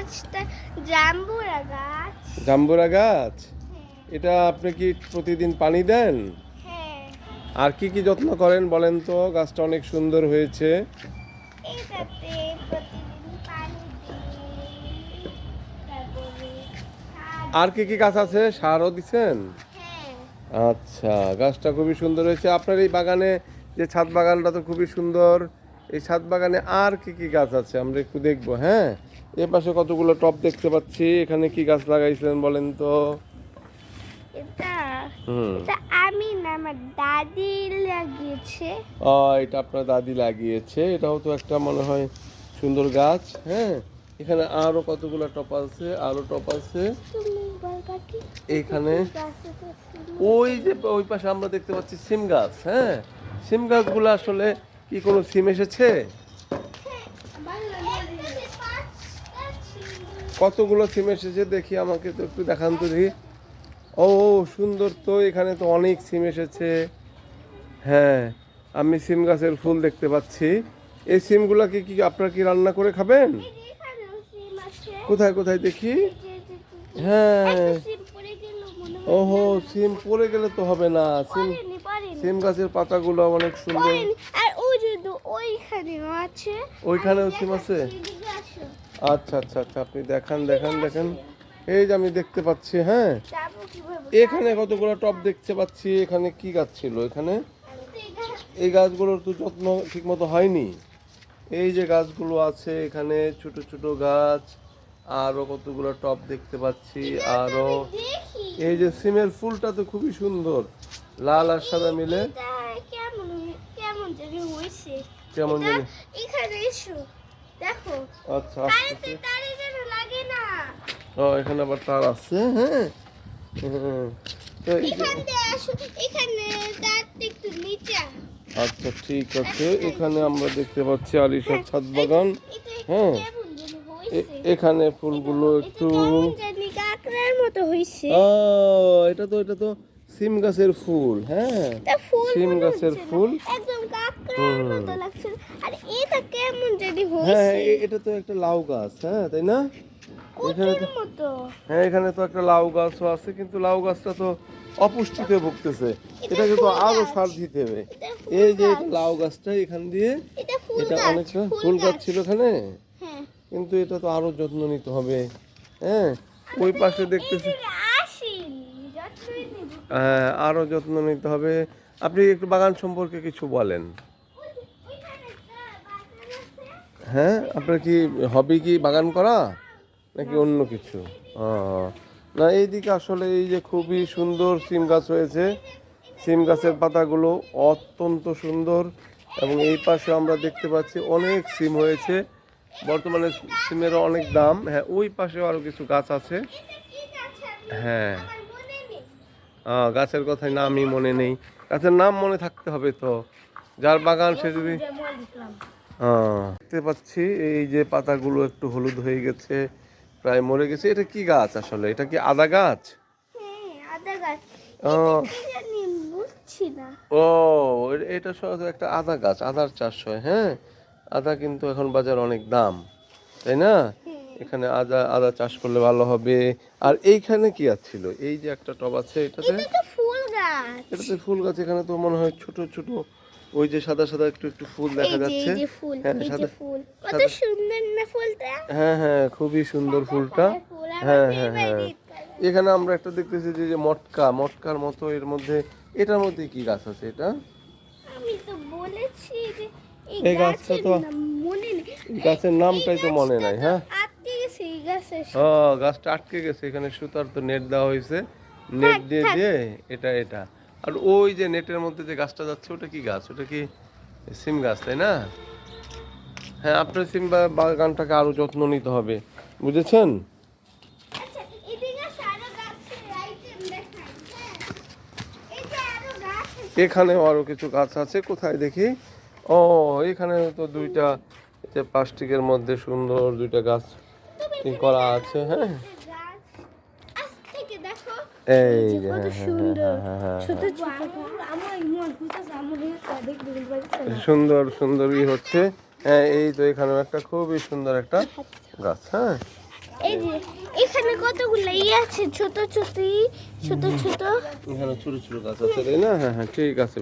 গাছটা জাম্বুরা গাছ। জাম্বুরা গাছ, এটা আপনি কি প্রতিদিন পানি দেন? হ্যাঁ, আর কি কি যত্ন করেন বলেন তো? গাছটা অনেক সুন্দর হয়েছে। এটাতে প্রতিদিন পানি দিই, তারপরে সার আর কি কি গাছ আছে? সারও দিছেন? হ্যাঁ, আচ্ছা, গাছটা খুবই সুন্দর হয়েছে। আপনার এই বাগানে যে ছাদ বাগানটা তো খুবই সুন্দর। এই ছাদ বাগানে আর কি কি গাছ আছে আমরা একটু দেখবো, হ্যাঁ? এ পাশে কতগুলো টব দেখতে পাচ্ছি। এখানে কি গাছ লাগাইছেন বলেন তো? এটা হুম। এটা আমি না, আমার দাদি লাগিয়েছে। এটা আপনার দাদি লাগিয়েছে। এটাও তো একটা মনে হয় সুন্দর গাছ, হ্যাঁ? এখানে আরো কতগুলো টপ আছে, আরো টপ আছে। তুমি বলবা কি এইখানে গাছে তো ফুল ওই যে ওই পাশে আমরা দেখতে পাচ্ছি সিম গাছ, হ্যাঁ? সিম গাছগুলো আসলে কি কোনো সিম এসেছে? কতগুলো সিম এসেছে দেখি, আমাকে তো একটু দেখান তো দেখি। ও সুন্দর তো, এখানে তো অনেক সিম এসেছে। হ্যাঁ, আমি সিম গাছের ফুল দেখতে পাচ্ছি। এই সিমগুলা কি কি আপনারা কি রান্না করে খাবেন? কোথায় কোথায় দেখি? হ্যাঁ, ওহো, সিম পড়ে গেলে তো হবে না। সিম গাছের পাতাগুলো অনেক সুন্দর। আর ওই যে ওইখানেও আছে। ওইখানেও সিম আছে? এদিকে আসো। আচ্ছা আচ্ছা আচ্ছা, আপনি দেখান দেখান দেখেন। এই যে আমি দেখতে পাচ্ছি, হ্যাঁ। যাবো কিভাবে? এখানে কতগুলো টব দেখতে পাচ্ছি। এখানে কি গাছ ছিল এখানে? এই গাছগুলোর তো যত্ন ঠিক মতো হয়নি। এই যে গাছগুলো আছে এখানে, ছোট ছোট গাছ। আরো কতগুলো টব দেখতে পাচ্ছি আরো। দেখি এই যে সিমের ফুলটা তো খুবই সুন্দর, লাল আর সাদা মিলে। এটা কেমন কেমন জানি হয়েছে। কেমন এটা জানি? এখানে এসো, দেখো। আচ্ছা, তারে তারে যেন লাগে না। এখানে আবার তার আছে, হ্যাঁ। হ্যাঁ, তো এই যে এখান দিয়ে আসো, এখানে তারটা একটু নিচে। আচ্ছা ঠিক আছে, এখানে আমরা দেখতে পাচ্ছি আলিশার ছাদ বাগান, হ্যাঁ। কেমন জানি হয়েছে। এখানে ফুলগুলো একটু কেমন জানি কাঁকড়ার মতো হয়েছে। এটা তো সিম গাছের ফুল, হ্যাঁ। এটা ফুল সিম মনে গাছের হচ্ছে না, ফুল। একদম কাঁকড়ার মতো লাগছে। আর এটা কেমন জানি হ্যাঁ, হয়েছে। এটা তো একটা লাউ গাছ, হ্যাঁ, তাই না? এখানে কুচির তো মতো। হ্যাঁ, এখানে তো একটা লাউ গাছও আছে, কিন্তু লাউ গাছটা তো অপুষ্টিতে ভুগতেছে। এটাকে তো ফুল আরো গাছ। সার দিতে হবে। এটা ফুল এই যে গাছ। এটা লাউ গাছটা এখান দিয়ে, এটা ফুল এটা গাছ, অনেকটা ফুল গাছ ছিল এখানে, হ্যাঁ। কিন্তু এটা তো আরো যত্ন নিতে হবে, হ্যাঁ। ওই পাশে দেখতেছি, এই যে আসেনি, যতই নিব। হ্যাঁ, আরো যত্ন নিতে হবে। আপনি একটু বাগান সম্পর্কে কিছু বলেন। ওইখানে একটা বাগান আছে। হ্যাঁ, আপনার কি হবি কি বাগান করা নাকি অন্য কিছু? ও, না, এইদিকে আসলে এই যে খুবই সুন্দর সিম গাছ হয়েছে। সিম গাছের পাতাগুলো অত্যন্ত সুন্দর, এবং এই পাশে আমরা দেখতে পাচ্ছি অনেক সিম হয়েছে। বর্তমানে সিমেরও অনেক দাম, হ্যাঁ। ওই পাশে আরো কিছু গাছ আছে, এটা কি গাছ আমি হ্যাঁ। আমার মনে নেই। গাছের কথায় নামই মনে নেই। গাছের নাম মনে থাকতে হবে তো, যার বাগান সে যদি। দেখতে পাচ্ছি এই যে পাতাগুলো একটু হলুদ হয়ে গেছে, প্রায় মরে গেছে। এটা কি গাছ আসলে? এটা কি আদা গাছ? হ্যাঁ, আদা গাছ। ও, এটা কি জানি বুঝছি না। ও, এটা সহজ একটা আদা গাছ, আদার চাষ হয়, হ্যাঁ। আদা কিন্তু এখন বাজার অনেক দাম, তাই না? এখানে আদা আদা চাষ করলে ভালো হবে। আর এইখানে কি ছিল? এই যে একটা টব আছে এটাতে, এটা তো ফুল গাছ। এটাতে ফুল গাছ। এখানে তো মনে হয় ছোট ছোট ওই যে সাদা সাদা একটু একটু ফুল দেখা যাচ্ছে, এই যে ফুল, হ্যাঁ, এই যে সাদা ফুল। কত সাদা। সুন্দর না ফুলটা। হ্যাঁ হ্যাঁ, খুবই সুন্দর ফুলটা, ফুল আমার হ্যাঁ হ্যাঁ হ্যাঁ। favorite color। এখানে আমরা একটা দেখতেছি যে যে মটকার মতো এর মধ্যে, এটার মধ্যে কি গাছ আছে এটা? আমি তো বলেছি যে এই এই গাছটা গাছের তো, নাম মনে নেই। গাছের নামটাই তো মনে নাই, হ্যাঁ। আটকে গেছে এই গাছের ও, গাছটা আটকে গেছে। এখানে সুতার তো নেট দেওয়া হয়েছে, নেট দিয়ে থাক। দিয়ে এটা। আর ওই যে নেটের মধ্যে যে গাছটা যাচ্ছে ওটা কি গাছ? ওটা কি সিম গাছ, তাই না? হ্যাঁ, আপনার সিম বাগানটাকে আরো যত্ন নিতে হবে, বুঝেছেন? আচ্ছা, এদিকে আসো, আরো গাছের item দেখাই, হ্যাঁ। এই যে আরো গাছ আছে। এখানেও আরো কিছু গাছ আছে, কোথায় দেখি? ও, এখানে তো দুইটা যে প্লাস্টিকের মধ্যে সুন্দর দুইটা গাছ তুমি ই এখানে করা দেখো, আছে, হ্যাঁ। এই যে গাছ। আজ থেকে দেখো। এই যে যে, কত হ্যাঁ, হ্যাঁ, সুন্দর। হ্যাঁ, হ্যাঁ, ছোট হ্যাঁ, ছোট আমার মন খুঁজতেছে, আমার দেখতে হ্যাঁ। সুন্দর সুন্দর ই হচ্ছে, হ্যাঁ। এই তো এখানেও একটা খুবই সুন্দর একটা গাছ, হ্যাঁ। এই যে এখানে কতগুলো ইয়ে আছে ছোট ছোট ছোট ছোট এখানে ছোট ছোট গাছ আছে তাই না? হ্যাঁ হ্যাঁ ঠিক আছে।